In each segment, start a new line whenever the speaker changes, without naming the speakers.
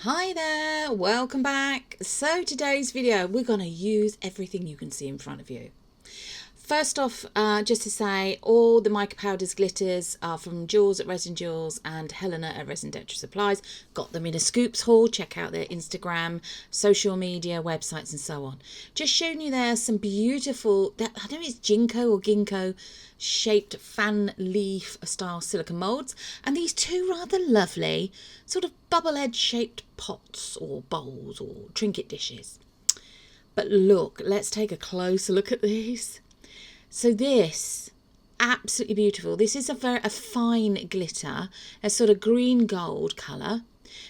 Hi there, welcome back. So today's video, we're going to use everything you can see in front of you. First off, just to say, all the mica powders, glitters are from Jules at Resin Jules and Helena at Resin Decorative Supplies. Got them in a scoops haul. Check out their Instagram, social media, websites and so on. Just showing you there some beautiful, I don't know if it's ginkgo or ginkgo shaped fan leaf style silicone moulds. And these two rather lovely sort of bubble edge shaped pots or bowls or trinket dishes. But look, let's take a closer look at these. So this, absolutely beautiful. This is a fine glitter, a sort of green gold colour.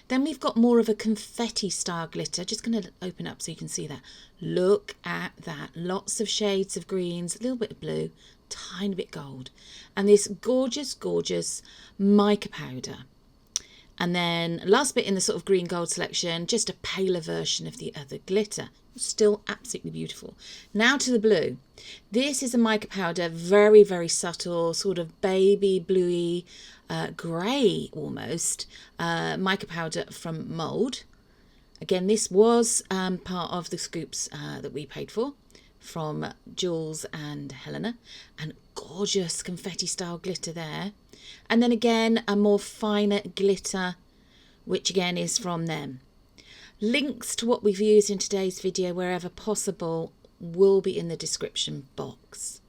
Then we've got more of a confetti style glitter. Just going to open up so you can see that. Look at that. Lots of shades of greens, a little bit of blue, tiny bit gold. And this gorgeous, gorgeous mica powder. And then last bit in the sort of green gold selection, just a paler version of the other glitter. Still absolutely beautiful. Now to the blue. This is a mica powder, very, very subtle, sort of baby bluey, grey almost, mica powder from Mould. Again, this was part of the scoops that we paid for from Jules and Helena. And gorgeous confetti style glitter there. And then again, a more finer glitter, which again is from them. Links to what we've used in today's video, wherever possible, will be in the description box.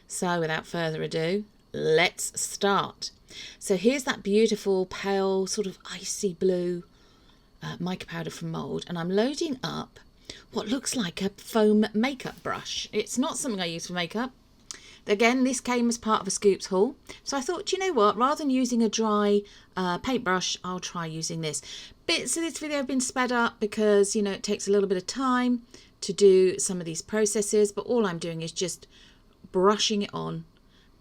So without further ado, let's start. So here's that beautiful pale sort of icy blue mica powder from Mould, and I'm loading up what looks like a foam makeup brush. It's not something I use for makeup. Again, this came as part of a scoops haul. So I thought, you know what, rather than using a dry paintbrush, I'll try using this. Bits of this video have been sped up because, you know, it takes a little bit of time to do some of these processes, but all I'm doing is just brushing it on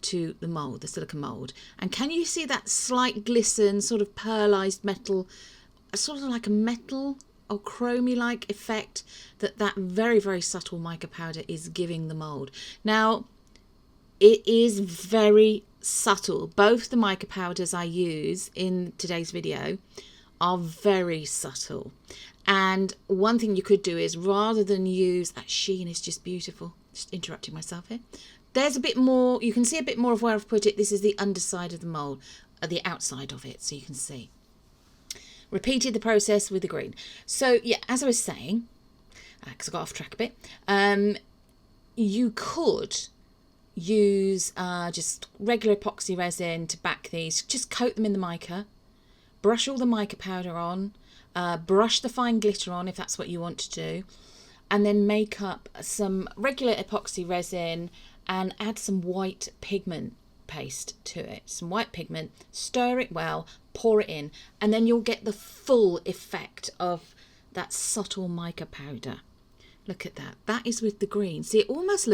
to the mould, the silicone mould. And can you see that slight glisten, sort of pearlized metal, sort of like a metal or chromy-like effect that very, very subtle mica powder is giving the mould. Now, it is very subtle. Both the mica powders I use in today's video are very subtle. And one thing you could do is, rather than use, that sheen is just beautiful. Just interrupting myself here. There's a bit more, you can see a bit more of where I've put it. This is the underside of the mould, the outside of it, so you can see. Repeated the process with the green. So yeah, as I was saying, because I got off track a bit, you could use just regular epoxy resin to back these. Just coat them in the mica, brush all the mica powder on, brush the fine glitter on if that's what you want to do, and then make up some regular epoxy resin and add some white pigment paste to it. Some white pigment, stir it well, pour it in, and then you'll get the full effect of that subtle mica powder. Look at that. That is with the green. See, it almost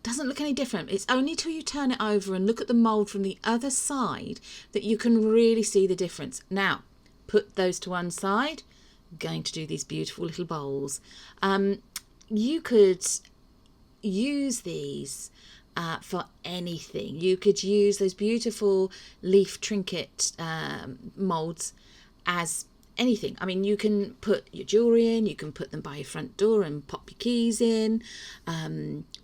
doesn't look any different. It's only till you turn it over and look at the mould from the other side that you can really see the difference. Now, put those to one side. I'm going to do these beautiful little bowls. You could use these for anything. You could use those beautiful leaf trinket moulds as anything. I mean, you can put your jewellery in, you can put them by your front door and pop your keys in,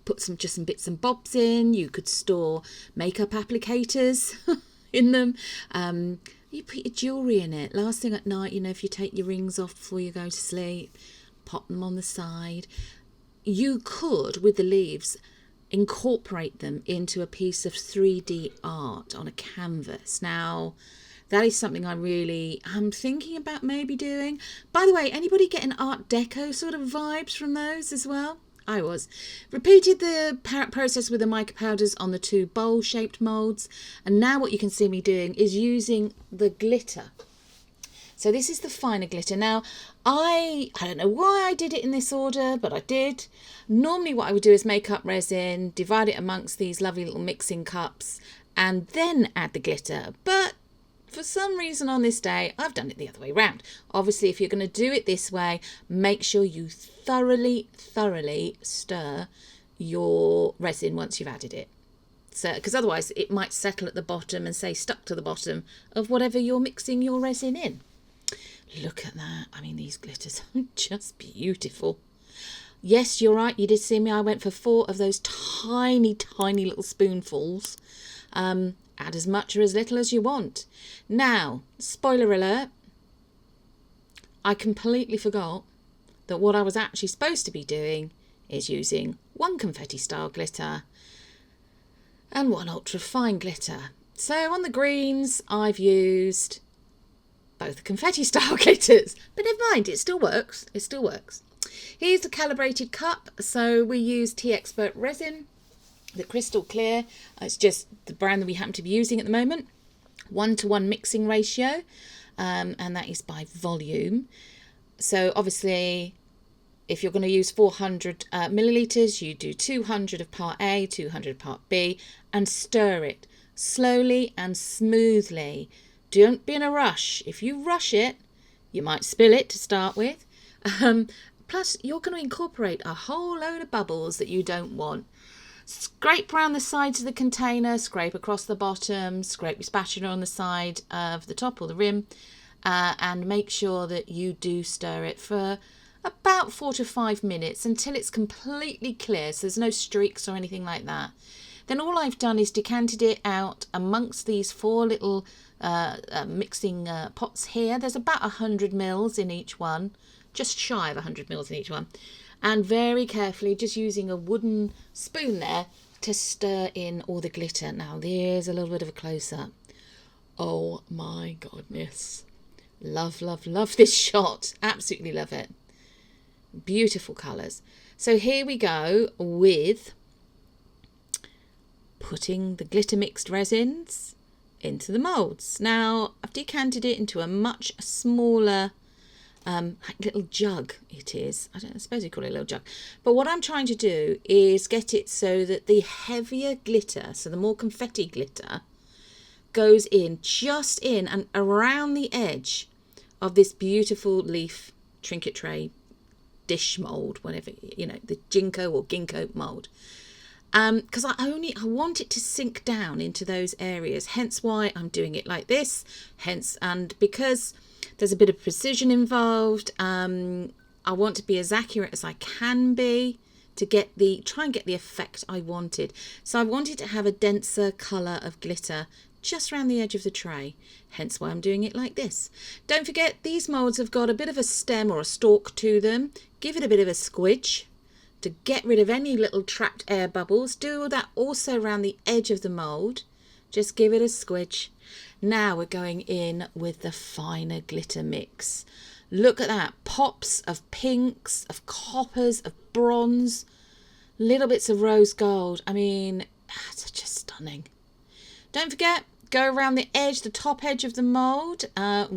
put some bits and bobs in. You could store makeup applicators in them. You put your jewellery in it. Last thing at night, you know, if you take your rings off before you go to sleep, pop them on the side. You could, with the leaves, incorporate them into a piece of 3D art on a canvas. Now, that is something I'm thinking about maybe doing. By the way, anybody getting Art Deco sort of vibes from those as well? I was. Repeated the process with the mica powders on the two bowl-shaped moulds. And now what you can see me doing is using the glitter. So this is the finer glitter. Now, I don't know why I did it in this order, but I did. Normally what I would do is make up resin, divide it amongst these lovely little mixing cups, and then add the glitter. But for some reason on this day, I've done it the other way around. Obviously, if you're going to do it this way, make sure you thoroughly stir your resin once you've added it. So, because otherwise it might settle at the bottom and say stuck to the bottom of whatever you're mixing your resin in. Look at that. I mean, these glitters are just beautiful. Yes, you're right. You did see me. I went for 4 of those tiny, tiny little spoonfuls. Add as much or as little as you want. Now, spoiler alert, I completely forgot that what I was actually supposed to be doing is using 1 confetti style glitter and 1 ultra fine glitter. So on the greens, I've used both confetti style glitters, but never mind, it still works. It still works. Here's the calibrated cup. So we use Tea Expert resin, the crystal clear. It's just the brand that we happen to be using at the moment. 1-to-1 mixing ratio, and that is by volume. So obviously, if you're going to use 400 millilitres, you do 200 of part A, 200 of part B, and stir it slowly and smoothly. Don't be in a rush. If you rush it, you might spill it to start with. Plus, you're going to incorporate a whole load of bubbles that you don't want. Scrape around the sides of the container, scrape across the bottom, scrape your spatula on the side of the top or the rim, and make sure that you do stir it for about 4 to 5 minutes until it's completely clear, so there's no streaks or anything like that. Then all I've done is decanted it out amongst these 4 little mixing pots here. There's about 100 mils in each one, just shy of 100 mils in each one. And very carefully, just using a wooden spoon there to stir in all the glitter. Now there's a little bit of a close-up. Oh my goodness. Love, love, love this shot. Absolutely love it. Beautiful colours. So here we go with putting the glitter mixed resins into the moulds. Now I've decanted it into a much smaller little jug. It is, I suppose you call it a little jug, but what I'm trying to do is get it so that the heavier glitter, so the more confetti glitter, goes in just in and around the edge of this beautiful leaf trinket tray dish mould, whatever, you know, the ginkgo or ginkgo mould. Because I want it to sink down into those areas, hence why I'm doing it like this, and because there's a bit of precision involved, I want to be as accurate as I can be to try and get the effect I wanted. So I wanted to have a denser colour of glitter just around the edge of the tray, hence why I'm doing it like this. Don't forget, these moulds have got a bit of a stem or a stalk to them. Give it a bit of a squidge to get rid of any little trapped air bubbles. Do that also around the edge of the mould. Just give it a squidge. Now we're going in with the finer glitter mix. Look at that. Pops of pinks, of coppers, of bronze, little bits of rose gold. I mean, it's just stunning. Don't forget, go around the edge, the top edge of the mould I've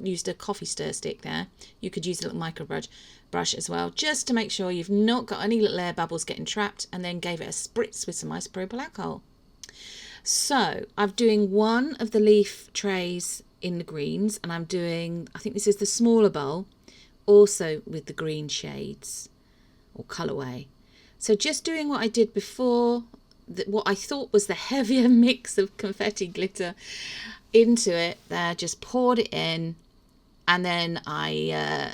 used a coffee stir stick there. You could use a little mica brush as well, just to make sure you've not got any little air bubbles getting trapped, and then gave it a spritz with some isopropyl alcohol. So I'm doing one of the leaf trays in the greens, and I'm doing, I think this is the smaller bowl, also with the green shades or colourway. So just doing what I did before, what I thought was the heavier mix of confetti glitter into it there, just poured it in, and then I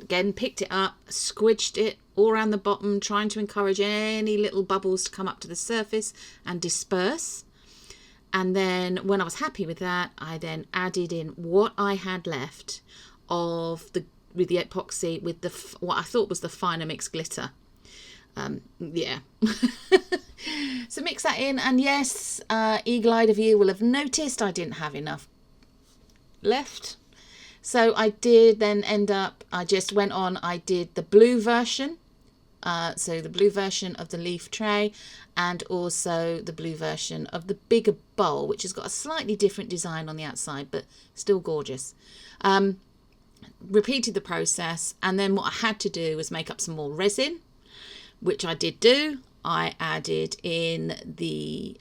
again picked it up, squidged it all around the bottom, trying to encourage any little bubbles to come up to the surface and disperse. And then when I was happy with that, I then added in what I had left with the epoxy with what I thought was the finer mixed glitter. Yeah. So mix that in, and yes, eagle-eyed of you will have noticed I didn't have enough left. So I did then I just went on, I did the blue version. So the blue version of the leaf tray, and also the blue version of the bigger bowl, which has got a slightly different design on the outside, but still gorgeous. Repeated the process, and then what I had to do was make up some more resin, which I did do. I added in the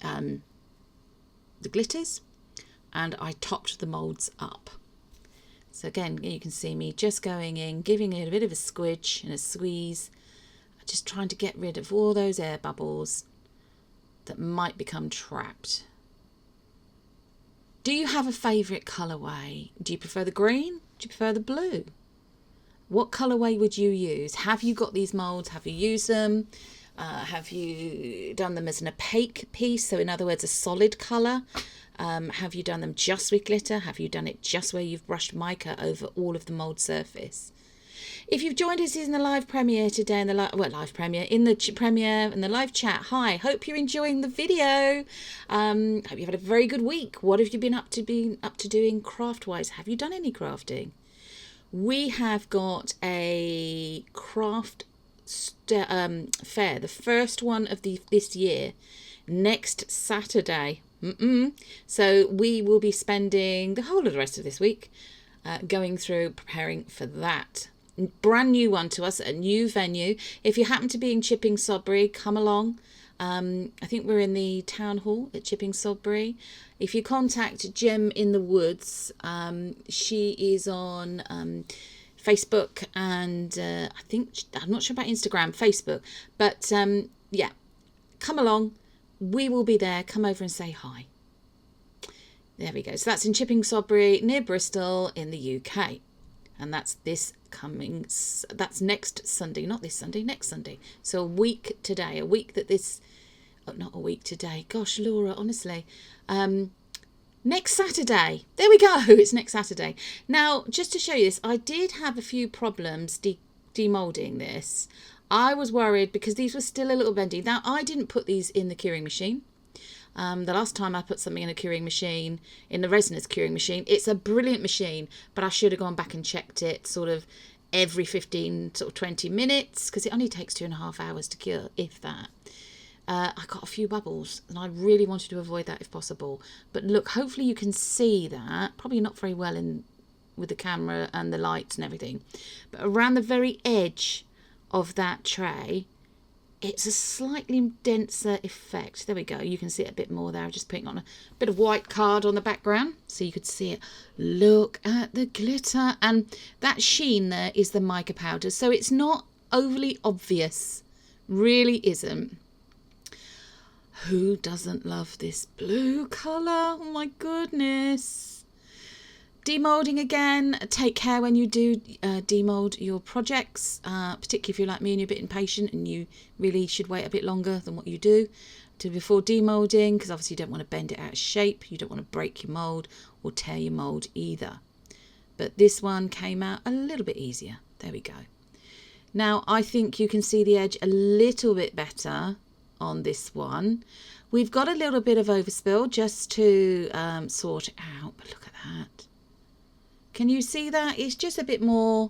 glitters, and I topped the moulds up. So again, you can see me just going in, giving it a bit of a squidge and a squeeze, just trying to get rid of all those air bubbles that might become trapped. Do you have a favourite colourway? Do you prefer the green Do you prefer the blue? What colourway would you use? Have you got these moulds? Have you used them? Have you done them as an opaque piece? So in other words, a solid colour? Have you done them just with glitter? Have you done it just where you've brushed mica over all of the mould surface? If you've joined us in the live premiere today, in the live premiere, in the premiere and the live chat, hi, hope you're enjoying the video. Hope you've had a very good week. What have you been up to doing craft-wise? Have you done any crafting? We have got a craft fair, the first one of this year, next Saturday. So we will be spending the whole of the rest of this week going through preparing for that. Brand new one to us, a new venue. If you happen to be in Chipping Sodbury, come along. I think we're in the town hall at Chipping Sodbury. If you contact Gem in the Woods, she is on Facebook and I think, I'm not sure about Instagram, Facebook. But yeah, come along. We will be there. Come over and say hi. There we go. So that's in Chipping Sodbury, near Bristol in the UK. And that's that's next Sunday, not this Sunday, next Sunday. So a week today, not a week today. Gosh, Laura, honestly. Next Saturday. There we go. It's next Saturday. Now, just to show you this, I did have a few problems demoulding this. I was worried because these were still a little bendy. Now, I didn't put these in the curing machine. The last time I put something in a curing machine, in the Resin's curing machine, it's a brilliant machine, but I should have gone back and checked it sort of every 15, sort of 20 minutes, because it only takes 2.5 hours to cure, if that. I got a few bubbles, and I really wanted to avoid that if possible. But look, hopefully you can see that. Probably not very well with the camera and the lights and everything. But around the very edge of that tray, it's a slightly denser effect. There we go. You can see it a bit more there. I'm just putting on a bit of white card on the background so you could see it. Look at the glitter. And that sheen there is the mica powder. So it's not overly obvious. Really isn't. Who doesn't love this blue colour? Oh my goodness. Demoulding again. Take care when you do demould your projects, particularly if you're like me and you're a bit impatient and you really should wait a bit longer than what you do before demoulding, because obviously you don't want to bend it out of shape, you don't want to break your mould or tear your mould either. But this one came out a little bit easier. There we go. Now I think you can see the edge a little bit better on this one. We've got a little bit of overspill just to sort it out, but look at that. Can you see that? It's just a bit more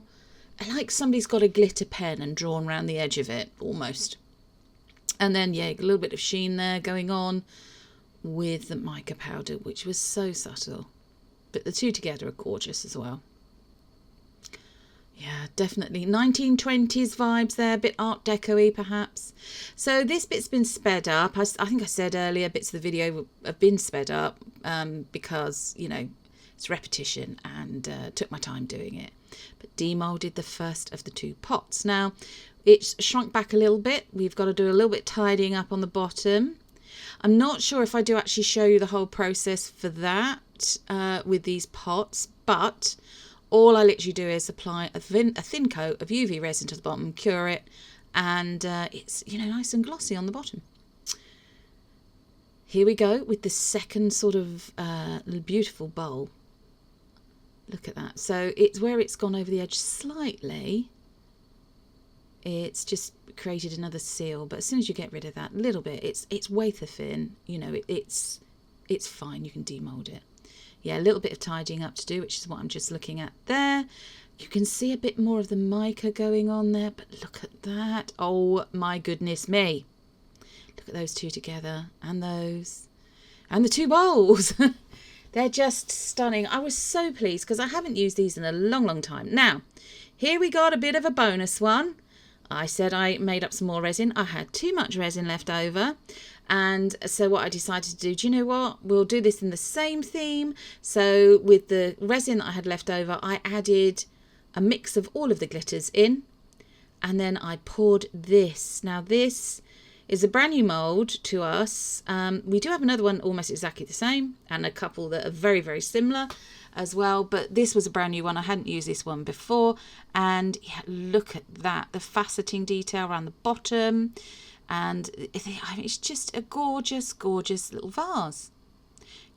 like somebody's got a glitter pen and drawn around the edge of it, almost. And then, yeah, a little bit of sheen there going on with the mica powder, which was so subtle. But the two together are gorgeous as well. Yeah, definitely 1920s vibes there, a bit Art Deco-y perhaps. So this bit's been sped up. I think I said earlier bits of the video have been sped up because, you know, it's repetition and took my time doing it. But demoulded the first of the two pots. Now, it's shrunk back a little bit. We've got to do a little bit tidying up on the bottom. I'm not sure if I do actually show you the whole process for that with these pots, but all I literally do is apply a thin coat of UV resin to the bottom, cure it, and it's, you know, nice and glossy on the bottom. Here we go with the second sort of beautiful bowl. Look at that. So it's where it's gone over the edge slightly. It's just created another seal, but as soon as you get rid of that little bit, it's wafer thin. You know, it's fine. You can demold it. Yeah, a little bit of tidying up to do, which is what I'm just looking at there. You can see a bit more of the mica going on there, but look at that. Oh my goodness me. Look at those two together, and those, and the two bowls. They're just stunning. I was so pleased because I haven't used these in a long, long time. Now, here we got a bit of a bonus one. I said I made up some more resin. I had too much resin left over. And so what I decided to do you know what? We'll do this in the same theme. So with the resin that I had left over, I added a mix of all of the glitters in. And then I poured this. Now this is a brand new mould to us. We do have another one almost exactly the same and a couple that are very, very similar. as well, but this was a brand new one. I hadn't used this one before, and yeah, look at that, the faceting detail around the bottom, and it's just a gorgeous, gorgeous little vase.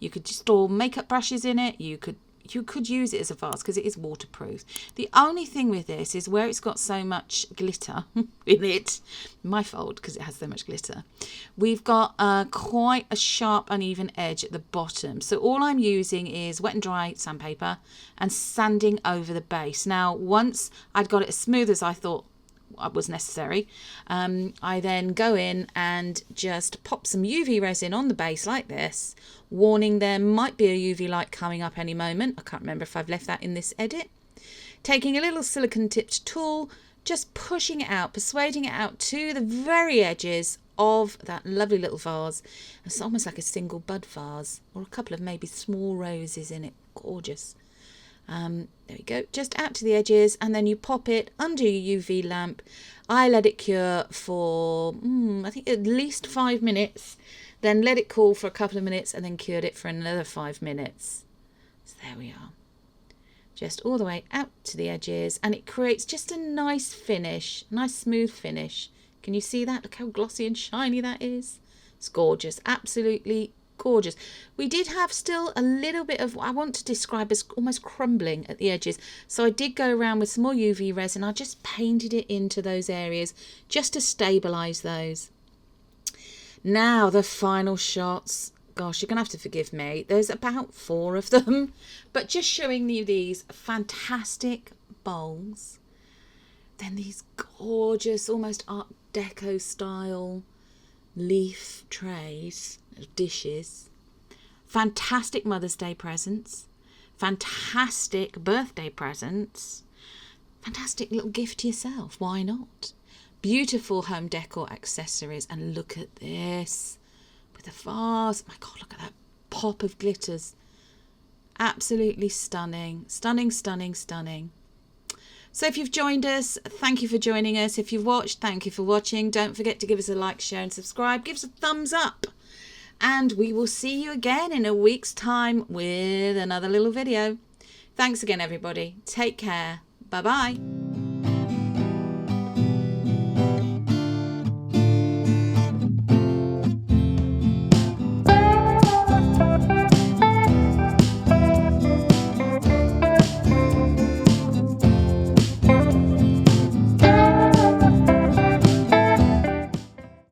You could store makeup brushes in it. You could use it as a vase because it is waterproof. The only thing with this is where it's got so much glitter in it, my fault because it has so much glitter, we've got quite a sharp uneven edge at the bottom. So all I'm using is wet and dry sandpaper and sanding over the base. Now once I'd got it as smooth as I thought was necessary, I then go in and just pop some UV resin on the base like this, warning there might be a UV light coming up any moment. I can't remember if I've left that in this edit. Taking a little silicone tipped tool, just pushing it out, persuading it out to the very edges of that lovely little vase. It's almost like a single bud vase or a couple of maybe small roses in it. Gorgeous. There we go, just out to the edges, and then you pop it under your UV lamp. I let it cure for I think at least 5 minutes, then let it cool for a couple of minutes, and then cured it for another 5 minutes. So there we are, just all the way out to the edges, and it creates just a nice finish, nice smooth finish. Can you see that? Look how glossy and shiny that is. It's gorgeous, absolutely gorgeous. We did have still a little bit of what I want to describe as almost crumbling at the edges, so I did go around with some more UV resin. I just painted it into those areas just to stabilize those. Now the final shots. Gosh, you're gonna have to forgive me, there's about 4 of them, but just showing you these fantastic bowls, then these gorgeous almost art deco style leaf trays, dishes, fantastic Mother's Day presents, fantastic birthday presents, fantastic little gift to yourself, why not? Beautiful home decor accessories, and look at this with the vase. My God, look at that pop of glitters. Absolutely stunning, stunning, stunning, stunning. So if you've joined us, thank you for joining us. If you've watched, thank you for watching. Don't forget to give us a like, share and subscribe. Give us a thumbs up. And we will see you again in a week's time with another little video. Thanks again, everybody. Take care. Bye-bye.